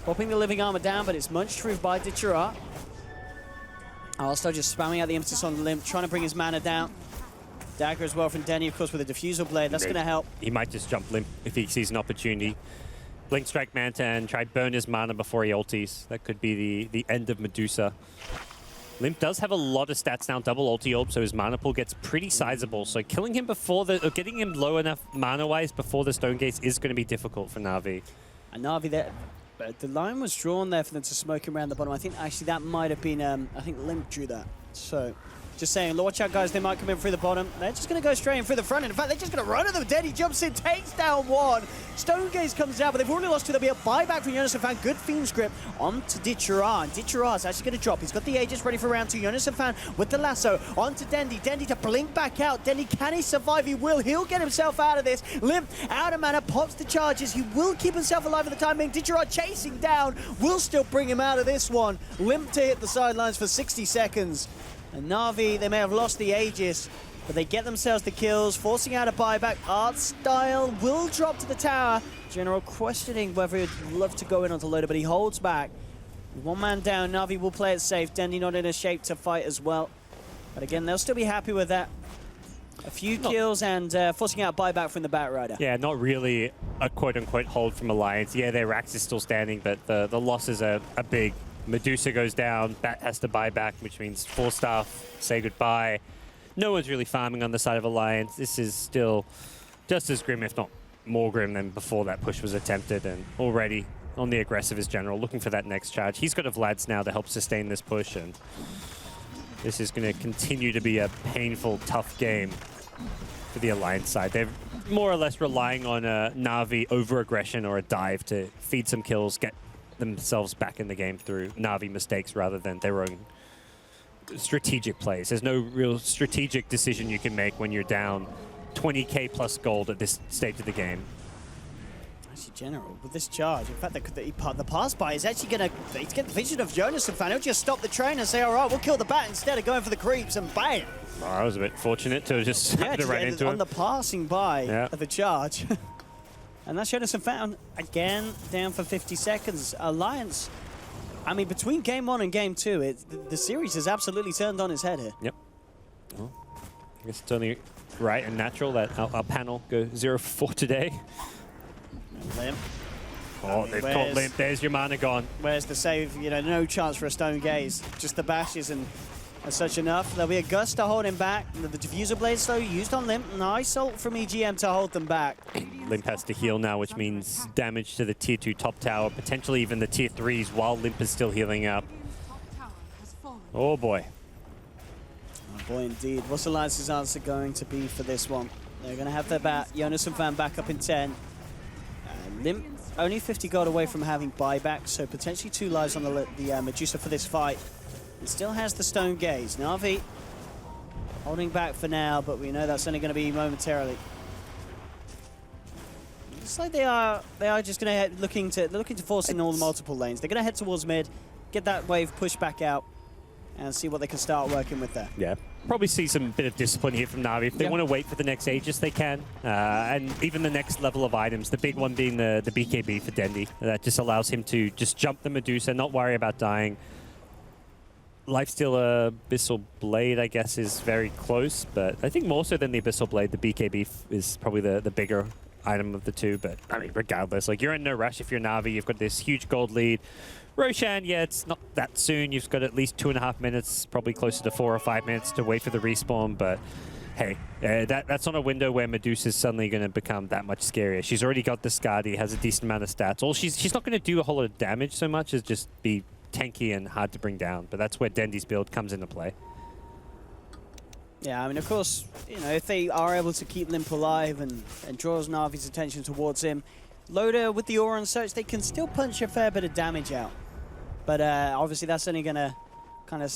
popping the Living Armor down, but it's munched through by Ditcher. Also just spamming out the emphasis on Limp, trying to bring his mana down. Dagger as well from Denny, of course, with a Diffusal Blade. That's going to help. He might just jump Limp if he sees an opportunity. Blink Strike Manta and try burn his mana before he ultis. That could be the end of Medusa. Limp does have a lot of stats now, double ulti ult, so his mana pool gets pretty sizable. So killing him before or getting him low enough mana-wise before the Stone Gates is going to be difficult for Na'Vi. And Na'Vi there, the line was drawn there for them to smoke him around the bottom. I think actually that might have been, I think Limp drew that. So just saying, watch out guys, they might come in through the bottom. They're just going to go straight in through the front. And in fact, they're just going to run at them dead. He jumps in, takes down one. Stone Gaze comes down, but they've already lost two. There'll be a buyback from Jonas and Fan. Good Fiend script onto Ditcher. And Ditcher is actually going to drop. He's got the Aegis ready for round two. Jonas and Fan with the lasso onto Dendi. Dendi to blink back out. Dendi, can he survive? He will. He'll get himself out of this. Limp out of mana, pops the charges. He will keep himself alive at the time being. Ditcher chasing down. Will still bring him out of this one. Limp to hit the sidelines for 60 seconds. And Na'Vi, they may have lost the Aegis, but they get themselves the kills, forcing out a buyback. Art Style will drop to the tower. General questioning whether he'd love to go in onto loader, but he holds back. One man down, Na'Vi will play it safe. Dendi not in a shape to fight as well. But again, they'll still be happy with that. A few kills and forcing out buyback from the Batrider. Yeah, not really a quote-unquote hold from Alliance. Yeah, their Rax is still standing, but the losses are big. Medusa goes down, Bat has to buy back, which means 4-star, say goodbye. No one's really farming on the side of Alliance. This is still just as grim, if not more grim than before that push was attempted, and already on the aggressive is General, looking for that next charge. He's got a Vlad's now to help sustain this push, and this is going to continue to be a painful, tough game for the Alliance side. They're more or less relying on a Na'Vi over-aggression or a dive to feed some kills, get themselves back in the game through Na'Vi mistakes rather than their own strategic plays. There's no real strategic decision you can make when you're down 20k plus gold at this stage of the game. Actually, General, with this charge, in fact, the pass-by is actually going to get the vision of Jonas and Fan. He'll just stop the train and say, all right, we'll kill the Bat instead of going for the creeps, and bang! Oh, I was a bit fortunate to just happen to run into on him. the passing by of the charge. And that's Jonas and Fan again down for 50 seconds. Alliance, I mean, between game one and game two, the series has absolutely turned on its head here. Yep. Well, I guess it's only right and natural that our panel go 0-4 today. Limp. Oh, they've caught Limp. There's your mana gone. Where's the save? You know, no chance for a Stone Gaze. Just the bashes and such enough. There'll be a gust to hold him back. The Diffusal Blade slow used on Limp. Nice ult from EGM to hold them back. Limp has to heal now, which means damage to the tier 2 top tower, potentially even the tier 3s while Limp is still healing up. Oh boy. Oh boy indeed. What's Alliance's answer going to be for this one? They're going to have their Bat. Jonas and Fan back up in 10. Limp only 50 gold away from having buyback, so potentially 2 lives on the Medusa for this fight. It still has the Stone Gaze. Na'Vi Holding back for now, but we know that's only going to be momentarily. Looks like they are just going to looking to force in all the multiple lanes. They're going to head towards mid, get that wave pushed back out, and see what they can start working with there. Yeah, probably see some bit of discipline here from Na'Vi. If they want to wait for the next Aegis, they can. And even the next level of items, the big one being the BKB for Dendy. That just allows him to just jump the Medusa, not worry about dying. Lifesteal Abyssal Blade, I guess, is very close, but I think more so than the Abyssal Blade, the BKB is probably the bigger item of the two. But I mean, regardless, like, you're in no rush if you're Na'Vi. You've got this huge gold lead. Roshan, yeah, it's not that soon. You've got at least 2.5 minutes, probably closer to 4 or 5 minutes to wait for the respawn. But hey, that's not a window where Medusa's suddenly going to become that much scarier. She's already got the Skadi, has a decent amount of stats. All she's not going to do a whole lot of damage so much as just be tanky and hard to bring down. But that's where Dendy's build comes into play. Yeah, I mean, of course, you know, if they are able to keep Limp alive and draws Na'Vi's attention towards him, Loda with the aura and such, they can still punch a fair bit of damage out. But obviously that's only going to kind of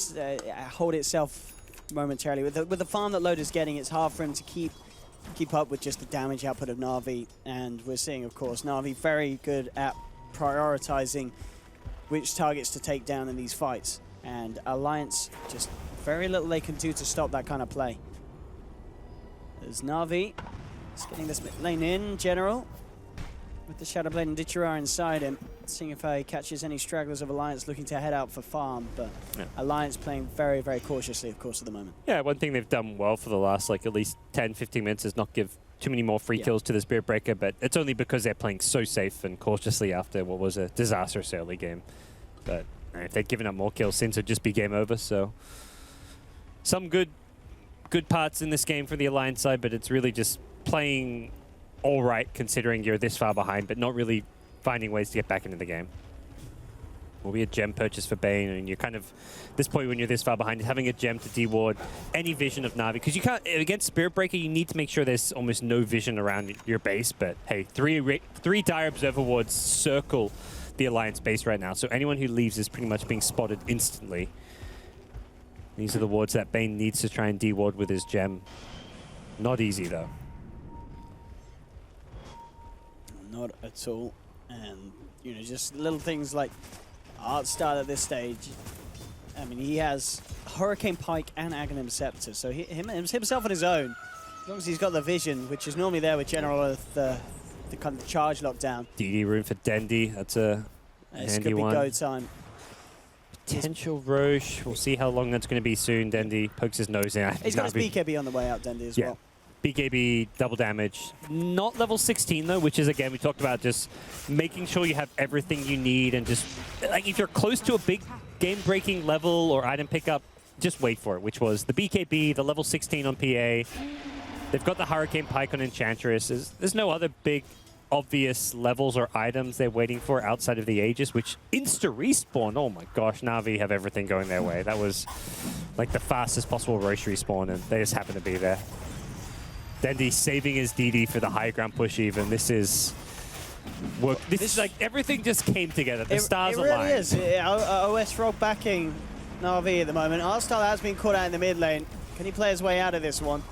hold itself momentarily. With the farm that Loda's getting, it's hard for him to keep up with just the damage output of Na'Vi. And we're seeing, of course, Na'Vi very good at prioritizing which targets to take down in these fights. And Alliance, just very little they can do to stop that kind of play. There's Na'Vi. Just getting this mid lane in, General. With the Shadowblade and Ditchara inside him. Seeing if he catches any stragglers of Alliance looking to head out for farm. But Alliance playing very, very cautiously, of course, at the moment. Yeah, one thing they've done well for the last, like, at least 10, 15 minutes is not give too many more free kills to the Spirit Breaker. But it's only because they're playing so safe and cautiously after what was a disastrous early game. But if they'd given up more kills, since it'd just be game over. So some good parts in this game for the Alliance side, but it's really just playing all right considering you're this far behind, but not really finding ways to get back into the game. Will be a gem purchase for Bane, and you're kind of, at this point when you're this far behind, having a gem to deward any vision of Na'Vi, because you can't, against Spirit Breaker, you need to make sure there's almost no vision around your base, but hey, three Dire Observer wards circle the Alliance base right now, so anyone who leaves is pretty much being spotted instantly. These are the wards that Bane needs to try and deward with his gem. Not easy, though. Not at all. And, you know, just little things like art style at this stage. I mean, he has Hurricane Pike and Aghanim Scepter, so himself on his own, as long as he's got the vision, which is normally there with General with the kind of charge lockdown. DD room for Dendy, that's a handy one. This could be go time. Potential Roche, we'll see how long that's going to be soon. Dendy pokes his nose in. He's got his BKB on the way out, Dendy, as well. BKB, double damage. Not level 16, though, which is, again, we talked about just making sure you have everything you need and just, like, if you're close to a big game-breaking level or item pickup, just wait for it, which was the BKB, the level 16 on PA. They've got the Hurricane Pike on Enchantress. There's no other big, obvious levels or items they're waiting for outside of the Aegis, which insta-respawn. Oh my gosh, Na'Vi have everything going their way. That was, like, the fastest possible Roche respawn, and they just happen to be there. Dendy saving his DD for the high ground push even. This is work. This is like everything just came together. The stars aligned. It really is. ASUS ROG backing Na'Vi at the moment. Arstyle has been caught out in the mid lane. Can he play his way out of this one?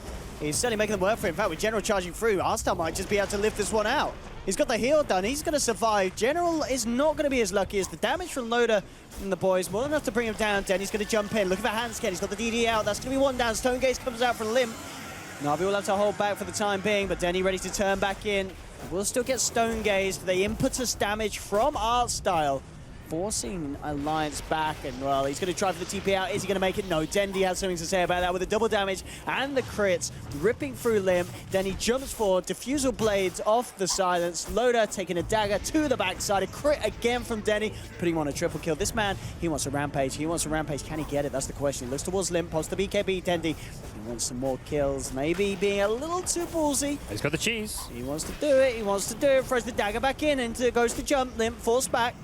He's certainly making them work for him. In fact, with General charging through, Arstyle might just be able to lift this one out. He's got the heal done. He's going to survive. General is not going to be as lucky as the damage from Loda and the boys. More than enough to bring him down. Denny's going to jump in. Look at the hand scan. He's got the DD out. That's going to be one down. Stone Gaze comes out from Limp. Na'Vi will have to hold back for the time being, but Denny ready to turn back in. We'll still get Stone Gazed. The impetus damage from Artstyle, forcing Alliance back, and well, he's going to try for the TP out. Is he going to make it? No. Dendy has something to say about that with the double damage and the crits ripping through Limb. Denny jumps forward, diffusal blades off the silence. Loda taking a dagger to the backside. A crit again from Denny, putting him on a triple kill. This man, he wants a rampage. He wants a rampage. Can he get it? That's the question. He looks towards Limb, posts the BKB. Dendy, he wants some more kills. Maybe being a little too ballsy. He's got the cheese. He wants to do it. He wants to do it. Throws the dagger back in, and goes to jump. Limb forced back.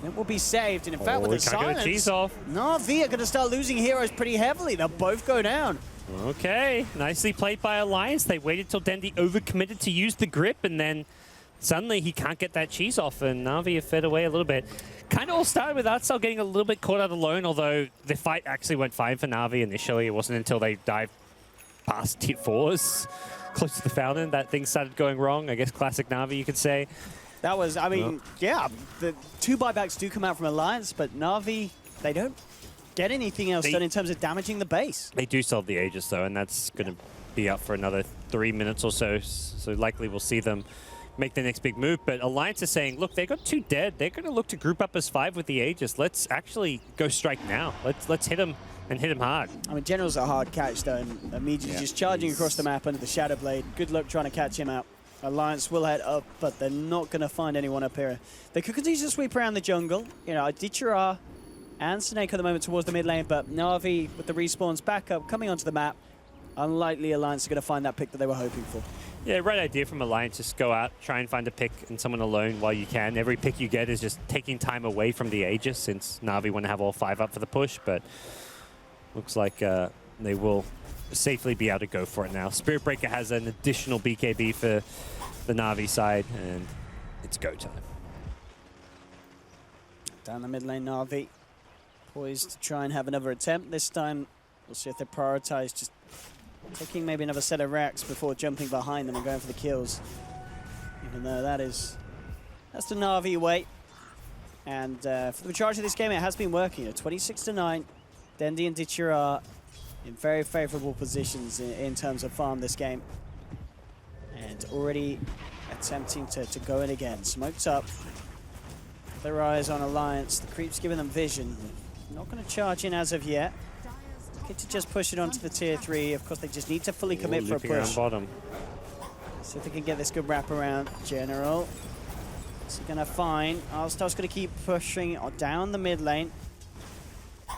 It will be saved, and in fact, with the silence, get a cheese off. Na'Vi are going to start losing heroes pretty heavily. They'll both go down. Okay, nicely played by Alliance. They waited till Dendy overcommitted to use the grip, and then suddenly he can't get that cheese off, and Na'Vi have fed away a little bit. Kind of all started with Artstyle getting a little bit caught out alone, although the fight actually went fine for Na'Vi initially. It wasn't until they dived past tier 4s, close to the fountain, that thing started going wrong. I guess classic Na'Vi, you could say. That was, I mean, yeah, the 2 buybacks do come out from Alliance, but Na'Vi, they don't get anything else done in terms of damaging the base. They do solve the Aegis, though, and that's going to be up for another 3 minutes or so. So likely we'll see them make the next big move. But Alliance is saying, look, they got 2 dead. They're going to look to group up as 5 with the Aegis. Let's actually go strike now. Let's hit them and hit him hard. I mean, General's a hard catch, though, and immediately just charging across the map under the Shadow Blade. Good luck trying to catch him out. Alliance will head up, but they're not going to find anyone up here. They could continue to sweep around the jungle. You know, Adichara and Snake at the moment towards the mid lane, but Na'Vi with the respawns back up, coming onto the map. Unlikely Alliance are going to find that pick that they were hoping for. Yeah, right idea from Alliance. Just go out, try and find a pick and someone alone while you can. Every pick you get is just taking time away from the Aegis, since Na'Vi want to have all 5 up for the push, but looks like they will safely be able to go for it now. Spirit Breaker has an additional BKB for the Na'Vi side, and it's go time. Down the mid lane, Na'Vi poised to try and have another attempt. This time, we'll see if they prioritize just taking maybe another set of racks before jumping behind them and going for the kills. Even though that's the Na'Vi way. And for the majority of this game, it has been working. 26-9, Dendi and Ditcher are in very favorable positions in terms of farm this game. And already attempting to go in again. Smoked up. Their eyes on Alliance. The creep's giving them vision. Not going to charge in as of yet. Get to just push it onto the tier 3. Of course, they just need to fully commit for a push. Bottom. See if they can get this good wrap around. General. What's he going to find? Alstar's going to keep pushing down the mid lane.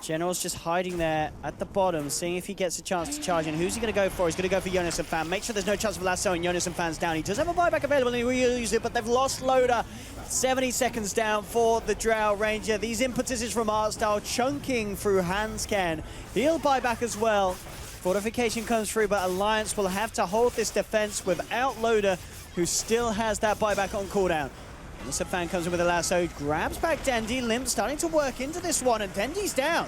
General's just hiding there at the bottom, seeing if he gets a chance to charge in. Who's he going to go for? He's going to go for Jonas and Fan. Make sure there's no chance of lasso and Jonas and Fan's down. He does have a buyback available and he will use it, but they've lost Loader. 70 seconds down for the Drow Ranger. These impetuses from Artstar chunking through Handscan. He'll buy back as well. Fortification comes through, but Alliance will have to hold this defense without Loader, who still has that buyback on cooldown. Mr. Fan comes in with a lasso, grabs back Dendi. Limp starting to work into this one, and Dendi's down.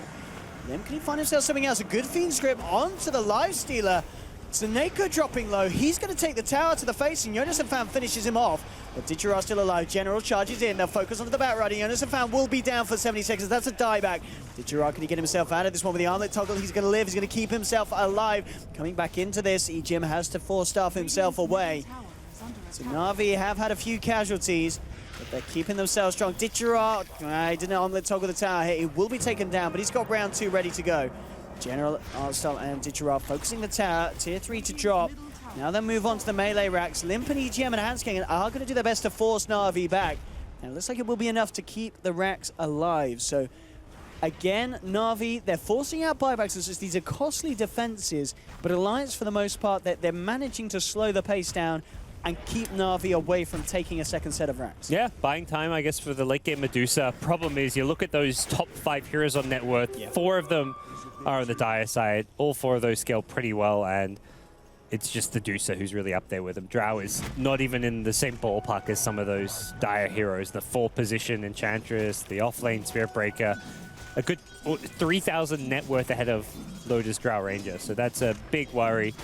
Limp, can he find himself something else? A good Fiend's Grip onto the Lifestealer. Zaneko dropping low. He's going to take the tower to the face, and Jonas and Fan finishes him off. But Ditcher still alive. General charges in. They'll focus onto the Bat Rider. Jonas and Fan will be down for 70 seconds. That's a dieback. Ditcher, can he get himself out of this one with the armlet toggle? He's going to live. He's going to keep himself alive. Coming back into this, Ejim has to force staff himself away. So Na'Vi have had a few casualties, but they're keeping themselves strong. Ditcher, he didn't armlet toggle the tower here. He will be taken down, but he's got round 2 ready to go. General, Artstar, and Ditcher focusing the tower. Tier 3 to drop. Now they move on to the melee racks. Limp and EGM and Handscan are going to do their best to force Na'Vi back. And it looks like it will be enough to keep the racks alive. So, again, Na'Vi, they're forcing out buybacks. It's just these are costly defenses, but Alliance, for the most part, they're managing to slow the pace down and keep Na'Vi away from taking a second set of racks. Yeah, buying time, I guess, for the late game Medusa. Problem is, you look at those top 5 heroes on net worth, 4 of them are on the dire side. All 4 of those scale pretty well, and it's just the Medusa who's really up there with them. Drow is not even in the same ballpark as some of those dire heroes. The 4th position Enchantress, the offlane Spirit Breaker, a good 3,000 net worth ahead of Loader's Drow Ranger, so that's a big worry.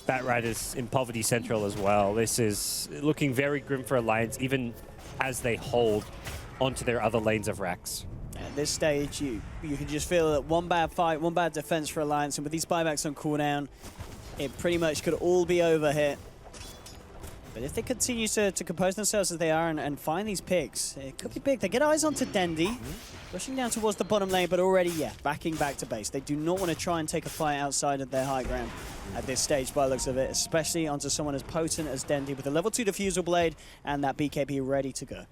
Bat Riders in Poverty Central as well. This is looking very grim for Alliance, even as they hold onto their other lanes of racks. At this stage, you can just feel that one bad fight, one bad defense for Alliance, and with these buybacks on cooldown, it pretty much could all be over here. But if they continue to compose themselves as they are and find these picks, it could be big. They get eyes onto Dendi, rushing down towards the bottom lane, but already, backing back to base. They do not want to try and take a fight outside of their high ground at this stage by the looks of it, especially onto someone as potent as Dendi with a level 2 Diffusal Blade and that BKB ready to go.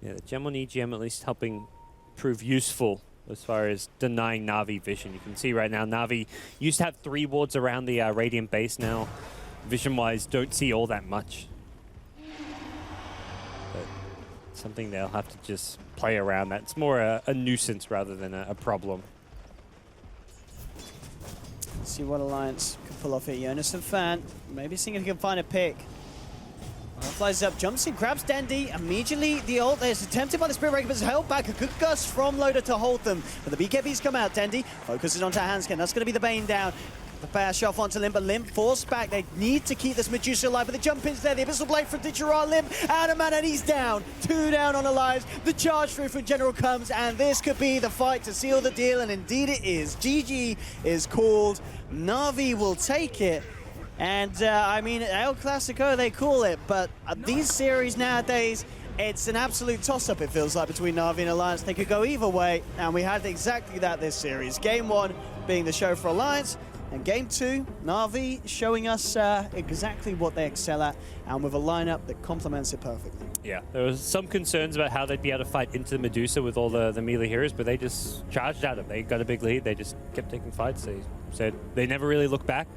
Yeah, the gem on EGM at least helping prove useful as far as denying Na'Vi vision. You can see right now, Na'Vi used to have 3 wards around the Radiant base now. Vision-wise, don't see all that much. But something they'll have to just play around. That's more a nuisance rather than a problem. Let's see what Alliance can pull off here. Jonas and Fan, maybe seeing if he can find a pick. Flies up, jumps in, grabs Dendi. Immediately, the ult is attempted by the Spirit Breaker, but is held back. A good gust from Loader to hold them. But the BKBs come out. Dendi focuses onto Handscan. That's going to be the Bane down. The pass shot onto Limp, but Limp forced back. They need to keep this Medusa alive, but the jump in's there. The Abyssal Blade from Digirard. Limp out of mana, and he's down. 2 down on Alliance. The charge through from General comes, and this could be the fight to seal the deal, and indeed it is. GG is called. Na'Vi will take it. And, I mean, El Clasico, they call it, but these series nowadays, it's an absolute toss-up, it feels like, between Na'Vi and Alliance. They could go either way, and we had exactly that this series. Game 1 being the show for Alliance, and Game 2, Na'Vi showing us exactly what they excel at, and with a lineup that complements it perfectly. Yeah, there was some concerns about how they'd be able to fight into the Medusa with all the melee heroes, but they just charged at it. They got a big lead. They just kept taking fights. They said they never really looked back.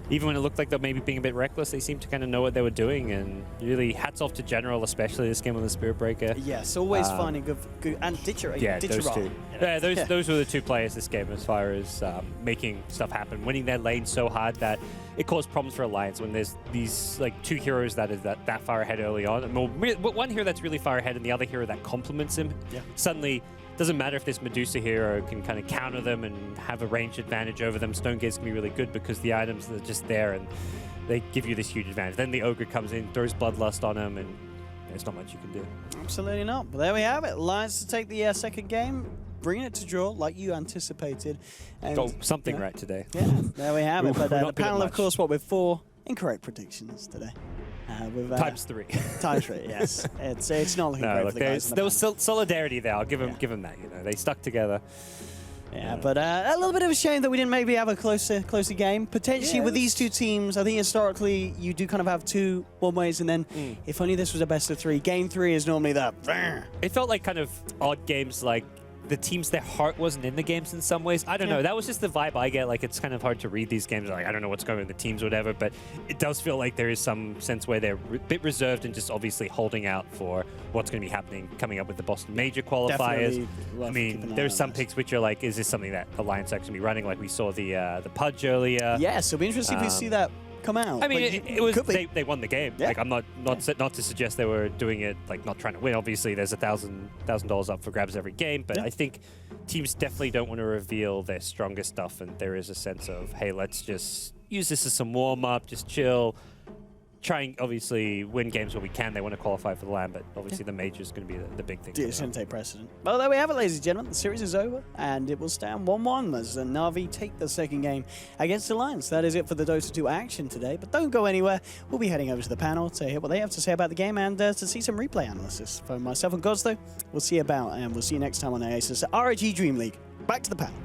Even when it looked like they were maybe being a bit reckless, they seemed to kind of know what they were doing, and really hats off to General, especially this game with the Spirit Breaker. Yes, always finding good and Ditcher. Yeah, Ditcher those two. Yeah, those were the two players this game as far as making stuff happen, winning their lane so hard that it caused problems for Alliance when there's these like 2 heroes that is that far ahead early on. And one hero that's really far ahead and the other hero that complements him. Yeah. Suddenly, doesn't matter if this Medusa hero can kind of counter them and have a range advantage over them. Stonegaze can be really good because the items are just there and they give you this huge advantage. Then the Ogre comes in, throws Bloodlust on him, and there's not much you can do. Absolutely not. But there we have it. Alliance to take the second game, bringing it to draw like you anticipated. And, Got something right today. Yeah, there we have it. But the not good at panel, of much. course, with 4 incorrect predictions today. With, Times 3. Times 3, yes. It's not looking great for the guys. There was solidarity there. I'll give them that. You know, they stuck together. Yeah, but a little bit of a shame that we didn't maybe have a closer game. Potentially with these 2 teams, I think historically you do kind of have 2 one-ways, and then if only this was a best of 3. Game 3 is normally that. It felt like kind of odd games, like the teams, their heart wasn't in the games in some ways. I don't know. That was just the vibe I get. Like, it's kind of hard to read these games. Like, I don't know what's going on in the teams or whatever, but it does feel like there is some sense where they're a bit reserved and just obviously holding out for what's going to be happening coming up with the Boston Major qualifiers. I mean, there's some picks which are like, is this something that Alliance actually be running? Like we saw the Pudge earlier. Yes, it'll be interesting if we see that come out. I mean, like, it was they won the game. Yeah. Like I'm not to suggest they were doing it like not trying to win. Obviously, there's $1,000 up for grabs every game, but I think teams definitely don't want to reveal their strongest stuff, and there is a sense of, hey, let's just use this as some warm up, just chill. Trying obviously win games where we can. They want to qualify for the LAN, but obviously the major is going to be the big thing. It's going to take precedent. Well, there we have it, ladies and gentlemen. The series is over, and it will stand 1-1 as Na'Vi take the second game against Alliance. That is it for the Dota 2 action today, but don't go anywhere. We'll be heading over to the panel to hear what they have to say about the game and to see some replay analysis. For myself and Gods, though, we'll see you about, and we'll see you next time on ASUS ROG DreamLeague. Back to the panel.